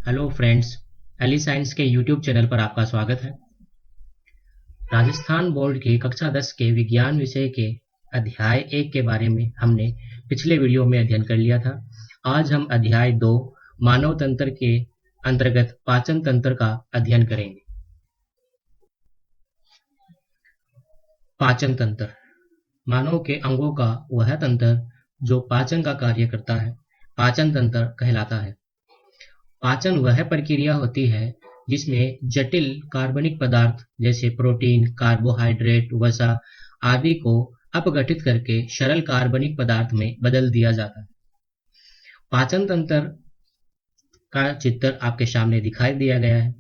Hello friends, Eli science के YouTube channel पर आपका स्वागत है। राजस्थान बोर्ड की कक्षा 10 के विज्ञान विषय के अध्याय 1 के बारे में हमने पिछले वीडियो में अध्ययन कर लिया था। आज हम अध्याय 2 मानव तंत्र के अंतर्गत पाचन तंत्र का अध्ययन करेंगे। पाचन तंत्र मानव के अंगों का वह तंत्र जो पाचन का कार्य करता है, पाचन तंत्र कहलाता है। पाचन वह प्रक्रिया होती है जिसमें जटिल कार्बनिक पदार्थ जैसे प्रोटीन, कार्बोहाइड्रेट, वसा आदि को अपघटित करके सरल कार्बनिक पदार्थ में बदल दिया जाता है। पाचन तंत्र का चित्र आपके सामने दिखाई दिया गया है।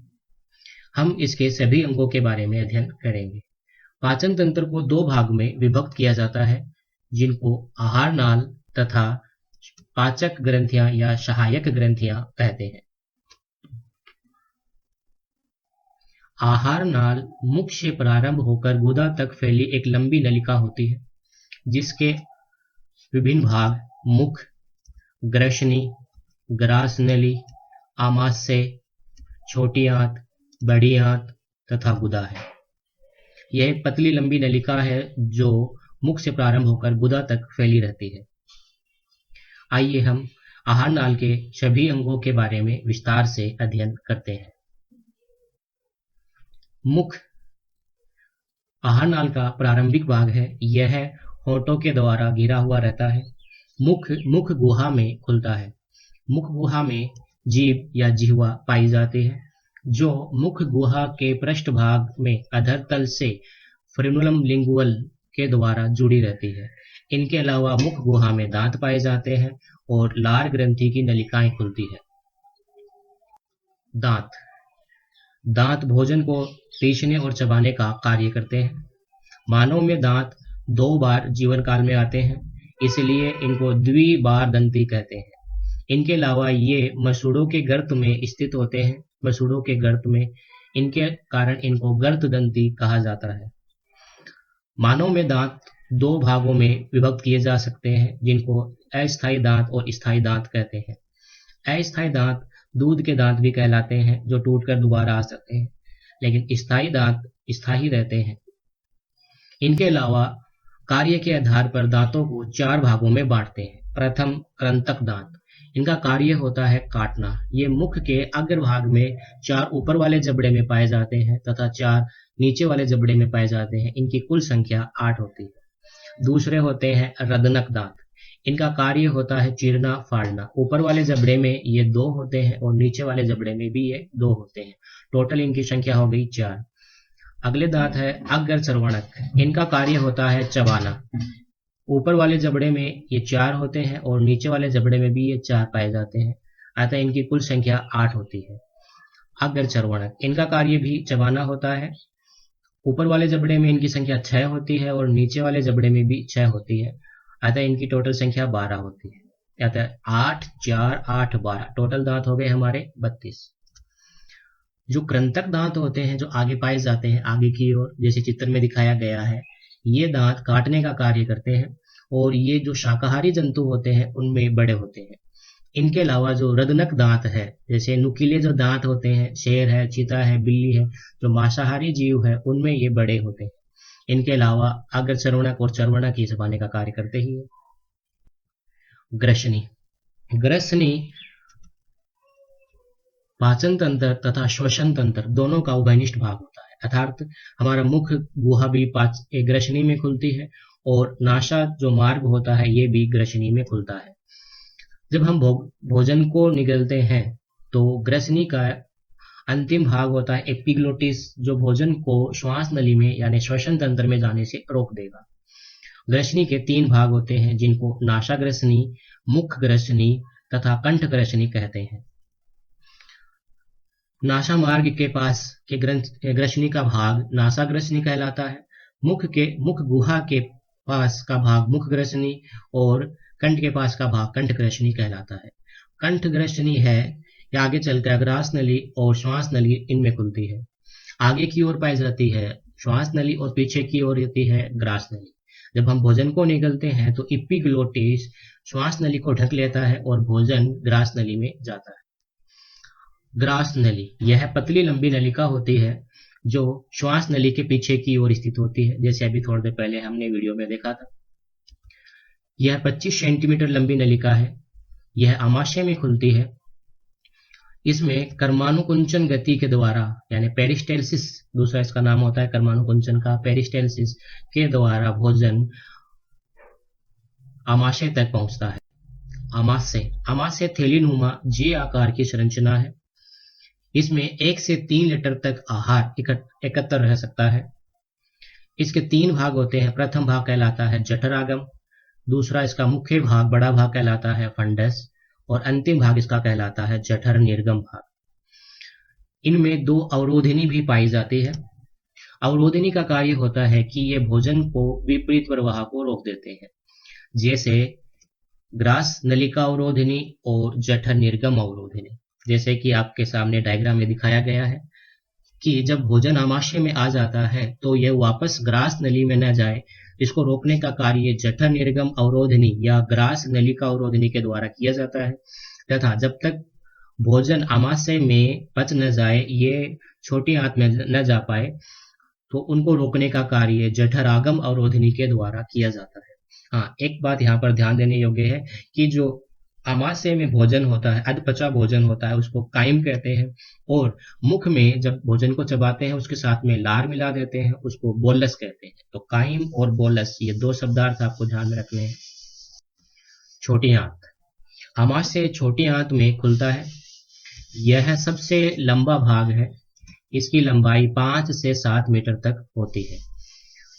हम इसके सभी अंगों के बारे में अध्ययन करेंगे। पाचन तंत्र को दो भाग में विभक्त किया जाता है, जिनको आहार नाल तथा पाचक ग्रंथियां या सहायक ग्रंथियां कहते हैं। आहार नाल मुख से प्रारंभ होकर गुदा तक फैली एक लंबी नलिका होती है, जिसके विभिन्न भाग मुख, ग्रसनी, ग्रासनली, आमाशय, छोटी आंत, बड़ी आंत तथा गुदा है। यह एक पतली लंबी नलिका है जो मुख से प्रारंभ होकर गुदा तक फैली रहती है। आइए हम आहार नाल के सभी अंगों के बारे में विस्तार से अध्ययन करते हैं। मुख आहार नाल का प्रारंभिक भाग है। यह होंठों के द्वारा घिरा हुआ रहता है। मुख गुहा में खुलता है। मुख गुहा में जीभ या जिह्वा पाई जाती है, जो मुख गुहा के पृष्ठ भाग में अधर तल से फ्रेनुलम लिंगुअल के द्वारा जुड़ी रहती है। इनके अलावा मुख गुहा में दांत पाए जाते हैं और लार ग्रंथि की नलिकाएं खुलती है। दांत भोजन को पीसने और चबाने का कार्य करते हैं। मानव में दांत 2 बार जीवन काल में आते हैं, इसलिए इनको द्विबारदंती कहते हैं। इनके अलावा ये मसूड़ों के गर्त में स्थित होते हैं। मसूड़ों के गर्त में इनके कारण इनको गर्तदंती कहा जाता है। मानव में दांत 2 भागों में विभक्त किए जा सकते हैं, जिनको अस्थायी दांत और स्थायी दांत कहते हैं। अस्थायी दांत दूध के दांत भी कहलाते हैं, जो टूटकर दोबारा आ सकते हैं, लेकिन स्थायी दांत स्थायी रहते हैं। इनके अलावा कार्य के आधार पर दांतों को 4 भागों में बांटते हैं। प्रथम, कृंतक दांत। इनका कार्य होता है काटना। ये मुख के अग्रभाग में 4 ऊपर वाले जबड़े में पाए जाते हैं तथा 4 नीचे वाले जबड़े में पाए जाते हैं। इनकी कुल संख्या 8 होती है। दूसरे होते हैं रदनक दांत। इनका कार्य होता है चीरना, फाड़ना। ऊपर वाले जबड़े में ये 2 होते हैं और नीचे वाले जबड़े में भी ये 2 होते हैं। टोटल इनकी संख्या हो गई 4। अगले दांत है अग्रचर्वणक। इनका कार्य होता है चबाना। ऊपर वाले जबड़े में ये 4 होते हैं और नीचे वाले जबड़े में भी ये 4 पाए जाते हैं, अतः इनकी कुल संख्या 8 होती है। अग्रचर्वणक, इनका कार्य भी चबाना होता है। ऊपर वाले जबड़े में इनकी संख्या 6 होती है और नीचे वाले जबड़े में भी 6 होती है, अतः इनकी टोटल संख्या 12 होती है। अतः 8, 4, 8, 12 टोटल दांत हो गए हमारे 32। जो कृंतक दांत होते हैं, जो आगे पाए जाते हैं आगे की ओर, जैसे चित्र में दिखाया गया है, ये दांत काटने का कार्य करते हैं और ये जो शाकाहारी जंतु होते हैं उनमें बड़े होते हैं। इनके अलावा जो रदनक दांत है, जैसे नुकीले जो दांत होते हैं, शेर है, चीता है, बिल्ली है, जो मांसाहारी जीव है, उनमें ये बड़े होते हैं। इनके अलावा अग्रचर्वणक और चर्वणक ही चबाने का कार्य करते ही है। ग्रसनी पाचन तंत्र तथा श्वसन तंत्र दोनों का उभयनिष्ठ भाग होता है, अर्थात हमारा मुख गुहा भी ग्रसनी में खुलती है और नासा जो मार्ग होता है ये भी ग्रसनी में खुलता है। जब हम भोजन को निगलते हैं तो ग्रसनी का अंतिम भाग होता है एपिग्लोटिस, जो भोजन को श्वास नली में यानी श्वसन तंत्र में जाने से रोक देगा। ग्रसनी के 3 भाग होते हैं, जिनको नासा ग्रसनी, मुख ग्रसनी तथा कंठ ग्रसनी कहते हैं। नासा मार्ग के पास के ग्रसनी का भाग नासा ग्रसनी कहलाता है। मुख गुहा के पास का भाग मुख ग्रसनी और कंठ के पास का भाग कंठ ग्रसनी कहलाता है। कंठ ग्रसनी है या आगे चलकर अग्रास नली और श्वास नली इनमें खुलती है। आगे की ओर पाई जाती है श्वास नली और पीछे की ओर होती है ग्रास नली। जब हम भोजन को निगलते हैं तो एपिग्लोटिस श्वास नली को ढक लेता है और भोजन ग्रास नली में जाता है। ग्रास नली, यह पतली लंबी नलिका होती है जो श्वास नली के पीछे की ओर स्थित होती है, जैसे अभी थोड़ी देर पहले हमने वीडियो में देखा था। यह 25 सेंटीमीटर लंबी नलिका है। यह आमाशय में खुलती है। इसमें कर्मानुकुंचन गति के द्वारा, यानी पेरिस्टेल्सिस दूसरा इसका नाम होता है कर्मानुकुंचन का, पेरिस्टेल्सिस के द्वारा भोजन आमाशय तक पहुंचता है। आमाशय थैलीनुमा जे आकार की संरचना है। इसमें 1 से 3 लीटर तक आहार एकत्र रह सकता है। इसके 3 भाग होते हैं। प्रथम भाग कहलाता है जठरागम, दूसरा इसका मुख्य भाग बड़ा भाग कहलाता है फंडस, और अंतिम भाग इसका कहलाता है जठर निर्गम भाग। इनमें 2 अवरोधिनी भी पाई जाती है। अवरोधिनी का कार्य होता है कि ये भोजन को विपरीत प्रवाह को रोक देते हैं, जैसे ग्रास नलिका अवरोधिनी और जठर निर्गम अवरोधिनी। जैसे कि आपके सामने डायग्राम में दिखाया गया है कि जब भोजन आमाशय में आ जाता है तो यह वापस ग्रास नली में न जाए, इसको रोकने का कार्य जठर निर्गम अवरोधिनी या ग्रास नलिका अवरोधिनी के द्वारा किया जाता है, तथा जब तक भोजन आमाशय में पच न जाए, ये छोटी आंत में न जा पाए, तो उनको रोकने का कार्य जठरागम अवरोधिनी के द्वारा किया जाता है। हाँ, एक बात यहाँ पर ध्यान देने योग्य है कि जो आमाशय में भोजन होता है, अधपचा भोजन होता है, उसको काइम कहते हैं, और मुख में जब भोजन को चबाते हैं उसके साथ में लार मिला देते हैं, उसको बोलस कहते हैं। तो काइम और बोलस, ये 2 शब्दार्थ आपको ध्यान में रखने हैं। छोटी आंत, आमाशय छोटी आंत में खुलता है। यह सबसे लंबा भाग है। इसकी लंबाई 5 से 7 मीटर तक होती है।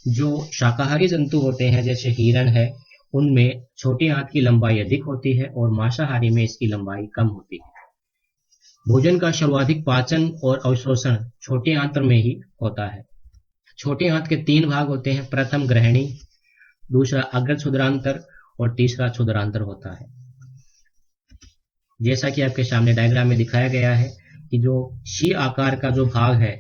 जो शाकाहारी जंतु होते हैं जैसे हिरण है, उनमें छोटी आंत की लंबाई अधिक होती है और मांसाहारी में इसकी लंबाई कम होती है। भोजन का सर्वाधिक पाचन और अवशोषण छोटी आंत में ही होता है। छोटी आंत के 3 भाग होते हैं। प्रथम ग्रहणी, दूसरा अग्र क्षुद्रांतर और तीसरा क्षुद्रांतर होता है। जैसा कि आपके सामने डायग्राम में दिखाया गया है कि जो शी आकार का जो भाग है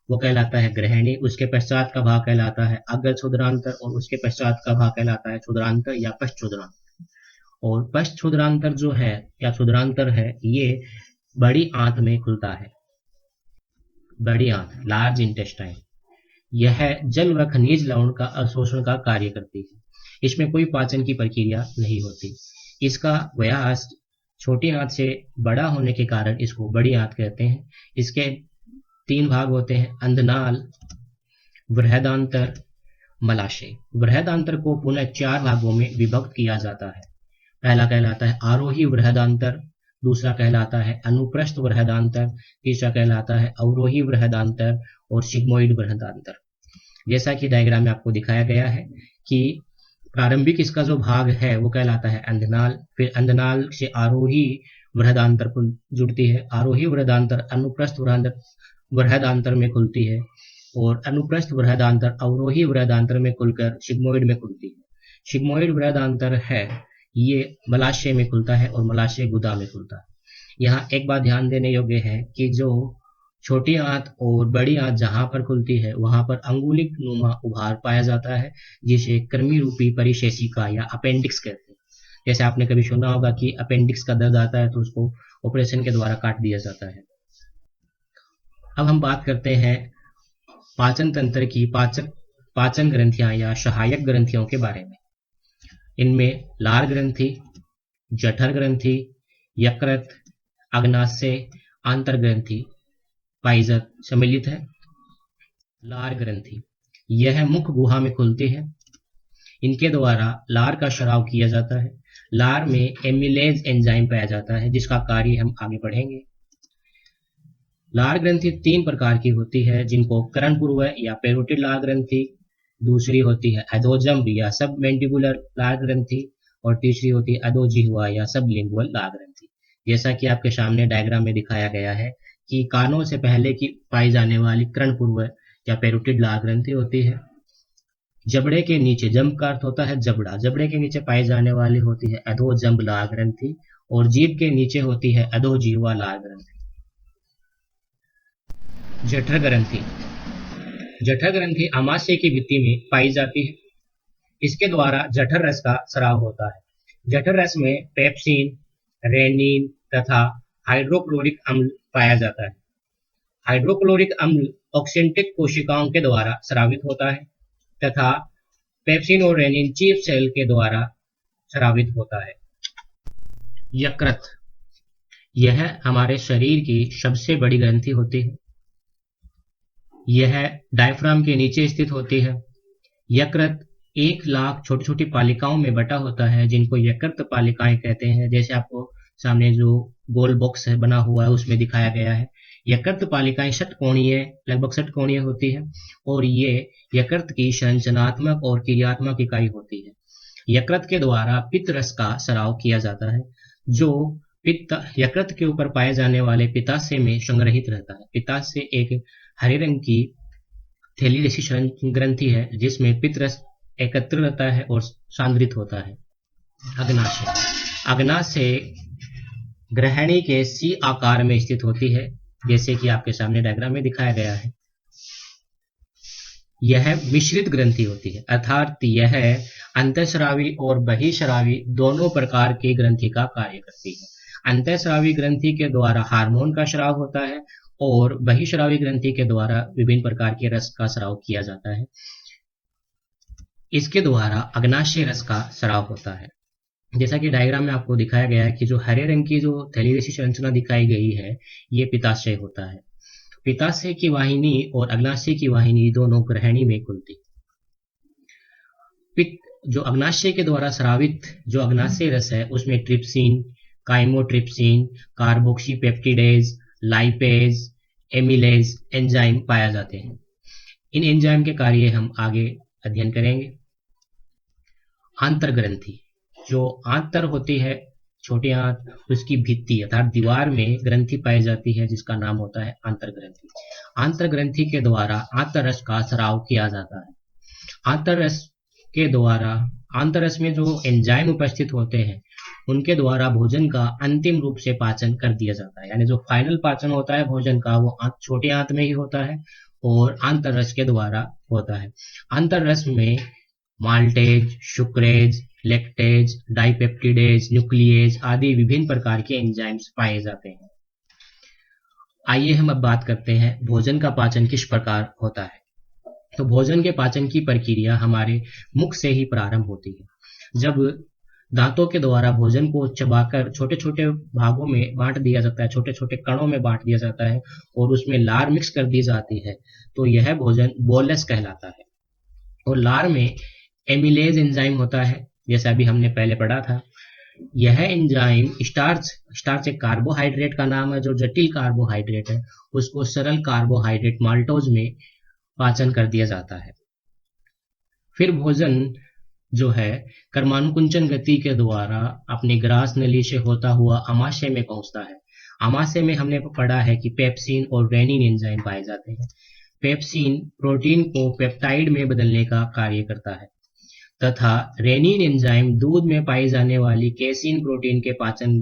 वो कहलाता है ग्रहणी, उसके पश्चात का भाग कहलाता है अग्र क्षुद्रांतर और उसके पश्चात का भाग कहलाता है क्षुद्रांतर या पश्च क्षुद्रांतर। और पश्च क्षुद्रांतर जो है या क्षुद्रांतर है, ये बड़ी आंत में खुलता है। बड़ी आंत, लार्ज इंटेस्टाइन, यह जल व खनिज लवण का अवशोषण का कार्य करती है। इसमें कोई पाचन की प्रक्रिया नहीं होती। इसका व्यास छोटी आंत से बड़ा होने के कारण इसको बड़ी आंत कहते हैं। इसके 3 भाग होते हैं, अंधनाल, बृहदांतर, मलाशय। बृहदांतर को पुनः 4 भागों में विभक्त किया जाता है। पहला कहलाता है आरोही बृहदांतर, दूसरा कहलाता है अनुप्रस्थ बृहदांतर, तीसरा कहलाता है अवरोही बृहदांतर और सिग्मोइड बृहदांतर। जैसा कि डायग्राम में आपको दिखाया गया है कि प्रारंभिक इसका जो भाग है वो कहलाता है अंधनाल, फिर अंधनाल से आरोही बृहदांतर को जुड़ती है। आरोही बृहदांतर अनुप्रस्थ बृहदांतर में खुलती है और अनुप्रस्थ बृहदांतर अवरोही बृहदांतर में खुलकर सिग्मोइड में खुलती है। सिग्मोइड बृहदांतर है ये मलाशय में खुलता है और मलाशय गुदा में खुलता है। यहाँ एक बात ध्यान देने योग्य है कि जो छोटी आंत और बड़ी आंत जहां पर खुलती है वहां पर अंगुलिक नुमा उभार पाया जाता है, जिसे कृमि रूपी परिशेषिका या अपेंडिक्स कहते हैं। जैसे आपने कभी सुना होगा कि अपेंडिक्स का दर्द आता है तो उसको ऑपरेशन के द्वारा काट दिया जाता है। अब हम बात करते हैं पाचन तंत्र की पाचन ग्रंथियां या सहायक ग्रंथियों के बारे में। इनमें लार ग्रंथि, जठर ग्रंथि, यकृत, अग्नाशय, आंतर ग्रंथि पाइजर सम्मिलित है। लार ग्रंथि, यह मुख गुहा में खुलती है। इनके द्वारा लार का स्राव किया जाता है। लार में एमिलेज एंजाइम पाया जाता है जिसका कार्य हम आगे पढ़ेंगे। लार ग्रंथि 3 प्रकार की होती है, जिनको करणपूर्व या पेरोटिड लार ग्रंथि, दूसरी होती है अधोजंब या सब मैंडिबुलर लार ग्रंथि, और तीसरी होती है अधोजिह्वा या सब लिंगुअल लार ग्रंथि। जैसा कि आपके सामने डायग्राम में दिखाया गया है कि कानों से पहले की पाई जाने वाली करणपूर्व या पेरोटिड लार ग्रंथि होती है। जबड़े के नीचे, जंब का अर्थ होता है जबड़ा, जबड़े के नीचे पाई जाने वाली होती है अधोजंब लार ग्रंथि, और जीभ के नीचे होती है अधोजिह्वा लार ग्रंथि। जठर ग्रंथि, जठर ग्रंथि आमाशय की भित्ति में पाई जाती है। इसके द्वारा जठर रस का स्राव होता है। जठर रस में पेप्सिन, रेनिन तथा हाइड्रोक्लोरिक अम्ल पाया जाता है। हाइड्रोक्लोरिक अम्ल ऑक्सेंटिक कोशिकाओं के द्वारा स्रावित होता है तथा पेप्सिन और रेनिन चीफ सेल के द्वारा स्रावित होता है। यकृत, यह हमारे शरीर की सबसे बड़ी ग्रंथि होती है। यह डायफ्राम के नीचे स्थित होती है। यकृत 1,00,000 छोटी छोटी पालिकाओं में बटा होता है जिनको यकृत पालिकाएं कहते हैं। जैसे आपको सामने जो गोल बॉक्स है बना हुआ है उसमें दिखाया गया है। यकृत पालिकाएं षटकोणीय, लगभग षटकोणीय होती है और ये यकृत की संरचनात्मक और क्रियात्मक इकाई होती है। यकृत के द्वारा पित्त रस का स्राव किया जाता है जो पित्त यकृत के ऊपर पाए जाने वाले पित्ताशय में संग्रहित रहता है। पित्ताशय एक हरे रंग की थैली जैसी ग्रंथि है जिसमें पित्त रस एकत्र रहता है और सांद्रित होता है। अग्नाशय, अग्नाशय ग्रहणी के सी आकार में स्थित होती है जैसे कि आपके सामने डायग्राम में दिखाया गया है। यह मिश्रित ग्रंथि होती है अर्थात यह अंतःस्रावी और बहिःस्रावी दोनों प्रकार की ग्रंथि का कार्य करती है। अंतःस्रावी ग्रंथि के द्वारा हार्मोन का स्राव होता है और बहिःस्रावी ग्रंथि के द्वारा विभिन्न प्रकार के रस का स्राव किया जाता है। इसके द्वारा अग्नाशय रस का स्राव होता है। जैसा कि डायग्राम में आपको दिखाया गया है कि जो हरे रंग की जो थैली जैसी संरचना दिखाई गई है ये पित्ताशय होता है। पित्ताशय की वाहिनी और अग्नाशय की वाहिनी दोनों ग्रहणी में खुलती। पित्त जो अग्नाशय के द्वारा स्रावित जो अग्नाशय रस है उसमें trypsin, chymotrypsin, carboxypeptidase, lipase, amylase enzyme पाए जाते हैं। इन एंजाइम के कार्य हम आगे अध्ययन करेंगे। आंतरग्रंथि, जो आंतर होती है छोटी आंत, उसकी भित्ति अर्थात दीवार में ग्रंथि पाई जाती है जिसका नाम होता है आंतरग्रंथि। आंतरग्रंथि के द्वारा आंतररस का स्राव किया जाता है। आंतररस के द्वारा आंतररस में जो एंजाइम उपस्थित होते हैं उनके द्वारा भोजन का अंतिम रूप से पाचन कर दिया जाता है। यानी जो फाइनल पाचन होता है भोजन का वो छोटी आंत में ही होता है और आंतररस के द्वारा होता है। आंतररस में माल्टेज, शुक्रेज, लैक्टेज, डाइपेप्टिडेज, न्यूक्लिएज आदि विभिन्न प्रकार के एंजाइम्स पाए जाते हैं। आइए हम अब बात करते हैं भोजन का पाचन किस प्रकार होता है। तो भोजन के पाचन की प्रक्रिया हमारे मुख से ही प्रारंभ होती है। जब दांतों के द्वारा भोजन को चबाकर छोटे छोटे भागों में बांट दिया जाता है, छोटे छोटे कणों में बांट दिया जाता है और उसमें लार मिक्स कर दी जाती है तो यह भोजन बोलस कहलाता है। और लार में एमिलेज एंजाइम होता है जैसा अभी हमने पहले पढ़ा था। यह एंजाइम स्टार्च एक कार्बोहाइड्रेट का नाम है जो जटिल कार्बोहाइड्रेट है उसको सरल कार्बोहाइड्रेट माल्टोज में पाचन कर दिया जाता है। फिर भोजन जो है कर्मानुकुंचन गति के द्वारा अपनी ग्रास नली से होता हुआ आमाशय में पहुंचता है। आमाशय में हमने पढ़ा है कि पेप्सिन और रेनिन एंजाइम पाए जाते हैं। पेप्सिन प्रोटीन को पेप्टाइड में बदलने का कार्य करता है तथा रेनिन एंजाइम दूध में पाई जाने वाली केसिन प्रोटीन के पाचन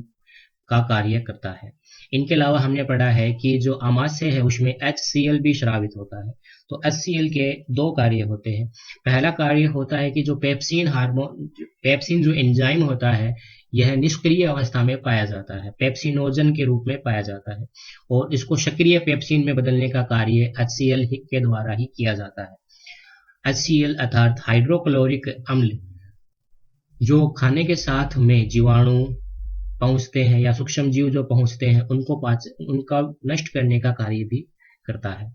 का कार्य करता है। इनके अलावा हमने पढ़ा है कि जो आमाशय है उसमें HCl भी स्रावित होता है। तो HCl के दो कार्य होते हैं। पहला कार्य होता है कि जो पेप्सिन जो एंजाइम होता है यह निष्क्रिय अवस्था में पाया जाता है, पेप्सिनोजन के रूप में पाया जाता है और इसको सक्रिय पेप्सिन में बदलने का कार्य HCl के द्वारा ही किया जाता है। HCl अर्थात हाइड्रोक्लोरिक अम्ल जो खाने के साथ में जीवाणु पहुंचते हैं या सूक्ष्म जीव जो पहुंचते हैं उनका नष्ट करने का कार्य भी करता है।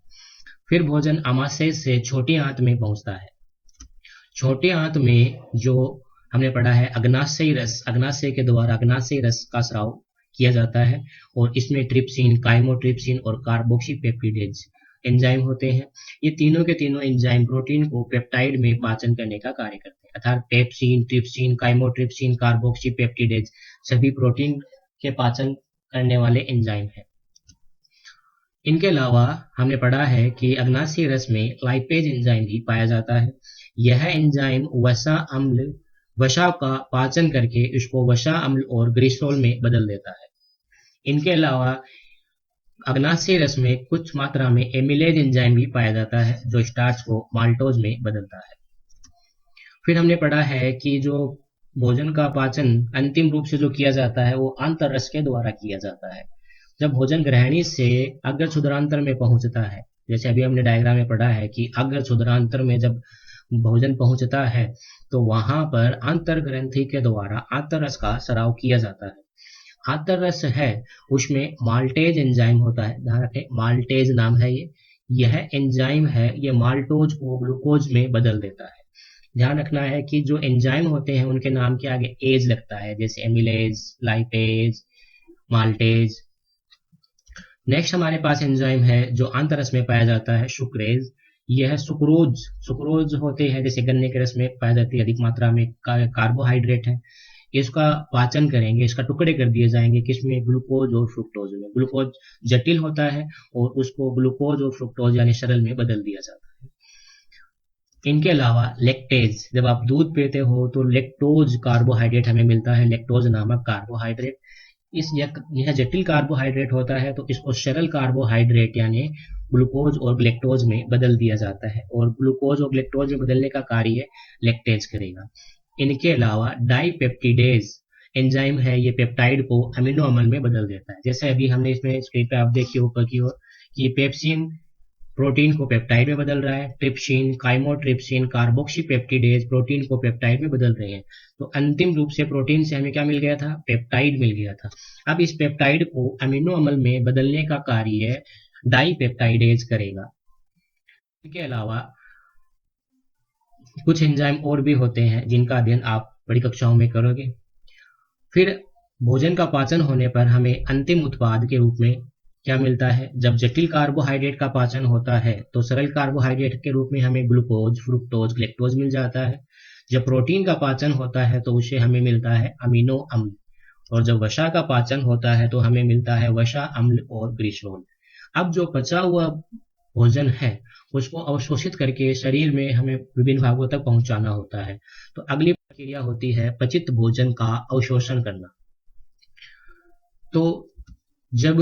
फिर भोजन आमाशय से छोटी आंत में पहुंचता है। छोटी आंत में जो हमने पढ़ा है अग्नाशयी रस, अग्नाशय के द्वारा अग्नाशयी रस का स्राव किया जाता है और इसमें ट्रिप्सिन, काइमोट्रिप्सिन और कार्बोक्सीपेप्टिडेज एंजाइम होते हैं। ये तीनों के तीनों एंजाइम प्रोटीन को पेप्टाइड में पाचन करने का कार्य करते हैं अर्थात पेप्सिन, ट्रिप्सिन, काइमोट्रिप्सिन, कार्बोक्सीपेप्टिडेज सभी प्रोटीन के पाचन करने वाले एंजाइम हैं। इनके अलावा हमने पढ़ा है कि अग्नाशयी रस में लाइपेज एंजाइम भी पाया जाता है। यह एंजाइम वसा का पाचन करके इसको वसा अम्ल और ग्लिसरॉल में बदल देता है। इनके अलावा अग्नाशयी रस में कुछ मात्रा में एमिलेज एंजाइम भी पाया जाता है जो स्टार्च को माल्टोज में बदलता है। फिर हमने पढ़ा है कि जो भोजन का पाचन अंतिम रूप से जो किया जाता है वो आंतररस के द्वारा किया जाता है। जब भोजन ग्रहणी से अग्र क्षुद्रांतर में पहुंचता है, जैसे अभी हमने डायग्राम में पढ़ा है कि अग्र क्षुद्रांतर में जब भोजन पहुंचता है तो वहां पर आंतर ग्रंथि के द्वारा आंतररस का स्राव किया जाता है। आंतररस है उसमें माल्टेज एंजाइम होता है, ध्यान रखें माल्टेज नाम है ये, यह एंजाइम है ये माल्टोज को ग्लूकोज में बदल देता है। ध्यान रखना है कि जो एंजाइम होते हैं उनके नाम के आगे एज लगता है, जैसे एमिलेज, लाइपेज, माल्टेज। नेक्स्ट हमारे पास एंजाइम है जो आंतररस में पाया जाता है सुक्रेज। यह सुक्रोज सुक्रोज होते हैं जैसे गन्ने के रस में पाई जाती है अधिक मात्रा में कार्बोहाइड्रेट है। इसका पाचन करेंगे, इसका टुकड़े कर दिए जाएंगे किसमें, ग्लूकोज और फ्रुक्टोज में। ग्लूकोज जटिल होता है और उसको ग्लूकोज और फ्रुक्टोज यानी सरल में बदल दिया जाता है। इनके अलावा लैक्टेज, जब आप दूध पीते हो तो लैक्टोज कार्बोहाइड्रेट हमें मिलता है, लैक्टोज नामक कार्बोहाइड्रेट। यह जटिल कार्बोहाइड्रेट होता है तो इसको सरल कार्बोहाइड्रेट यानी ग्लूकोज और ग्लेक्टोज में बदल दिया जाता है और ग्लूकोज और ग्लेक्टोज में बदलने का कार्य लैक्टेज करेगा। इनके अलावा डाइपेप्टिडेज एंजाइम है, ये पेप्टाइड को अमीनो अम्ल में बदल देता है। जैसे अभी हमने इसमें स्क्रीन पे आप देखिए ऊपर की ओर कि पेप्सिन प्रोटीन को पेप्टाइड में बदल रहा है, trypsin, chymotrypsin, carboxy peptidase protein को पेप्टाइड में बदल रहे हैं। तो अंतिम रूप से प्रोटीन से हमें क्या मिल गया था, पेप्टाइड मिल गया था। अब इस पेप्टाइड को अमीनो अम्ल में बदलने का कार्य डाइपेप्टाइडेज करेगा। इसके अलावा कुछ एंजाइम और भी होते हैं जिनका अध्ययन आप बड़ी कक्षाओं में करोगे। फिर भोजन का पाचन होने पर हमें अंतिम उत्पाद के रूप में क्या मिलता है, जब जटिल कार्बोहाइड्रेट का पाचन होता है तो सरल कार्बोहाइड्रेट के रूप में हमें ग्लूकोज, फ्रुक्टोज, ग्लेक्टोज मिल जाता है। जब प्रोटीन का पाचन होता है तो उसे हमें मिलता है अमीनो अम्ल, और जब वसा का पाचन होता है तो हमें मिलता है वसा अम्ल और ग्लिसरॉल। अब जो बचा हुआ भोजन है उसको अवशोषित करके शरीर में हमें विभिन्न भागों तक पहुंचाना होता है। तो अगली प्रक्रिया होती है पचित भोजन का अवशोषण करना। तो जब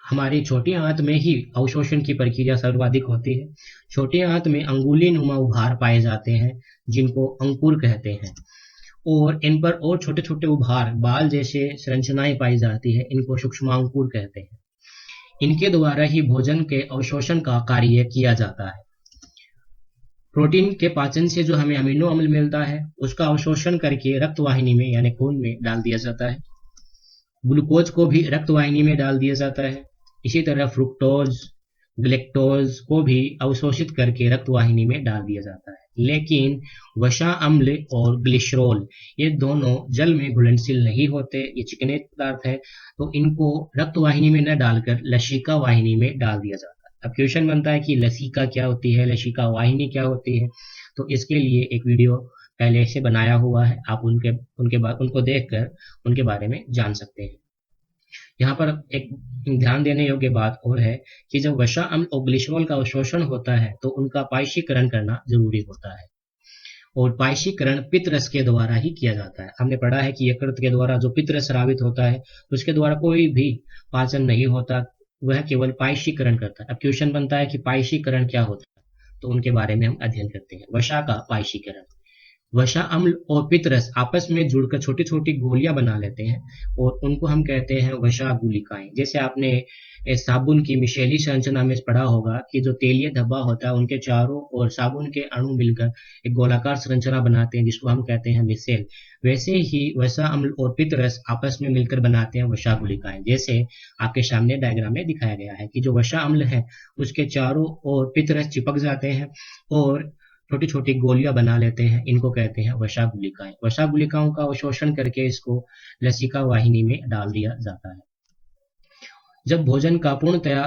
हमारी छोटी आंत में ही अवशोषण की प्रक्रिया सर्वाधिक होती है। छोटी आंत में अंगुली नुमा उभार पाए जाते हैं जिनको अंकुर कहते हैं, और इन पर और छोटे छोटे उभार बाल जैसे संरचनाएं पाई जाती है, इनको सूक्ष्मांकुर कहते हैं। इनके द्वारा ही भोजन के अवशोषण का कार्य किया जाता है। प्रोटीन के पाचन से जो हमें अमीनो अम्ल मिलता है उसका अवशोषण करके रक्तवाहिनी में यानी खून में डाल दिया जाता है। ग्लूकोज को भी रक्तवाहिनी में डाल दिया जाता है। इसी तरह फ्रुक्टोज, ग्लेक्टोज को भी अवशोषित करके रक्तवाहिनी में डाल दिया जाता है। लेकिन वसा अम्ल और ग्लिसरॉल ये दोनों जल में घुलनशील नहीं होते, ये चिकने पदार्थ है, तो इनको रक्तवाहिनी में न डालकर लसिका वाहिनी में डाल दिया जाता है। अब क्वेश्चन बनता है कि लसिका क्या होती है, लसिका वाहिनी क्या होती है। तो इसके लिए एक वीडियो पहले से बनाया हुआ है, आप उनको देखकर उनके बारे में जान सकते हैं। यहाँ पर एक ध्यान देने योग्य बात और है कि जब वसा अम्ल और ग्लिसरॉल का अवशोषण होता है तो उनका पायशीकरण करना जरूरी होता है, और पायशीकरण पित्तरस के द्वारा ही किया जाता है। हमने पढ़ा है कि यकृत के द्वारा जो पित्तरस स्रावित होता है उसके द्वारा कोई भी पाचन नहीं होता, वह केवल पायशीकरण करता है। अब क्वेश्चन बनता है कि पायशीकरण क्या होता है, तो उनके बारे में हम अध्ययन करते हैं। वसा का पायशीकरण, वसा अम्ल और पित्तरस आपस में जुड़कर छोटी छोटी गोलियां बना लेते हैं और उनको हम कहते हैं वसा गुलिकाएं। जैसे आपने साबुन की मिशेली संरचना में पढ़ा होगा कि जो तेलीय धब्बा होता है उनके चारों और साबुन के अणु मिलकर एक गोलाकार संरचना बनाते हैं जिसको हम कहते हैं मिसेल। वैसे ही वसा अम्ल और पित्तरस आपस में मिलकर बनाते हैं वसा गुलिकाएं। जैसे आपके सामने डायग्राम में दिखाया गया है कि जो वसा अम्ल है उसके चारों ओर पित्तरस चिपक जाते हैं और छोटी छोटी गोलियां बना लेते हैं, इनको कहते हैं वसा गुलिकाएं। वसा गुलिकाओं का अवशोषण करके इसको लसिका वाहिनी में डाल दिया जाता है। जब भोजन का पूर्णतया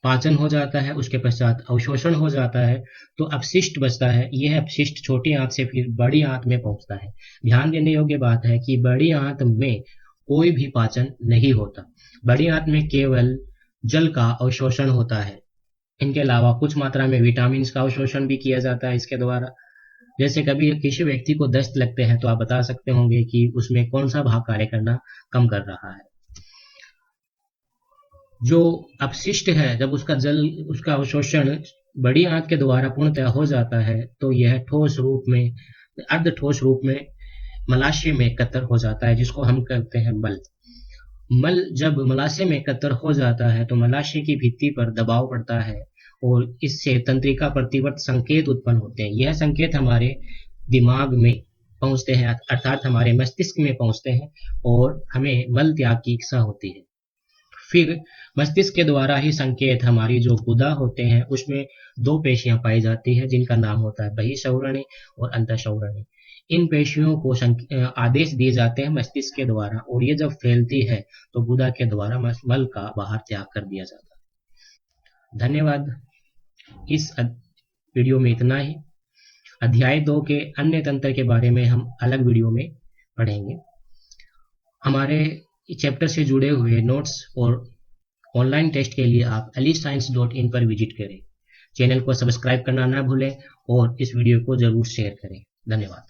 पाचन हो जाता है, उसके पश्चात अवशोषण हो जाता है, तो अपशिष्ट बचता है। यह अपशिष्ट छोटी आंत से फिर बड़ी आंत में पहुंचता है। ध्यान देने योग्य बात है कि बड़ी आंत में कोई भी पाचन नहीं होता, बड़ी आंत में केवल जल का अवशोषण होता है। इनके अलावा कुछ मात्रा में विटामिन का अवशोषण भी किया जाता है इसके द्वारा। जैसे कभी किसी व्यक्ति को दस्त लगते हैं तो आप बता सकते होंगे कि उसमें कौन सा भाग कार्य करना कम कर रहा है। जो अपशिष्ट है जब उसका अवशोषण बड़ी आंत के द्वारा पूर्णतः हो जाता है तो यह ठोस रूप में, अर्ध ठोस रूप में मलाशय में एकत्र हो जाता है जिसको हम कहते हैं बल। मल जब मलाशय में एकत्र हो जाता है तो मलाशय की भित्ति पर दबाव पड़ता है और इससे तंत्रिका प्रतिवर्त संकेत उत्पन्न होते हैं। यह संकेत हमारे दिमाग में पहुंचते हैं, अर्थात हमारे मस्तिष्क में पहुंचते हैं और हमें मल त्याग की इच्छा होती है। फिर मस्तिष्क के द्वारा ही संकेत हमारी जो गुदा होते हैं उसमें दो पेशियां पाई जाती है जिनका नाम होता है बहिःश्रवणी और अंतःश्रवणी। इन पेशियों को आदेश दिए जाते हैं मस्तिष्क के द्वारा और ये जब फैलती है तो गुदा के द्वारा मल का बाहर त्याग कर दिया जाता है। धन्यवाद। इस वीडियो में इतना ही। अध्याय 2 के अन्य तंत्र के बारे में हम अलग वीडियो में पढ़ेंगे। हमारे चैप्टर से जुड़े हुए नोट्स और ऑनलाइन टेस्ट के लिए आप aliscience.in पर विजिट करें। चैनल को सब्सक्राइब करना ना भूलें और इस वीडियो को जरूर शेयर करें। धन्यवाद।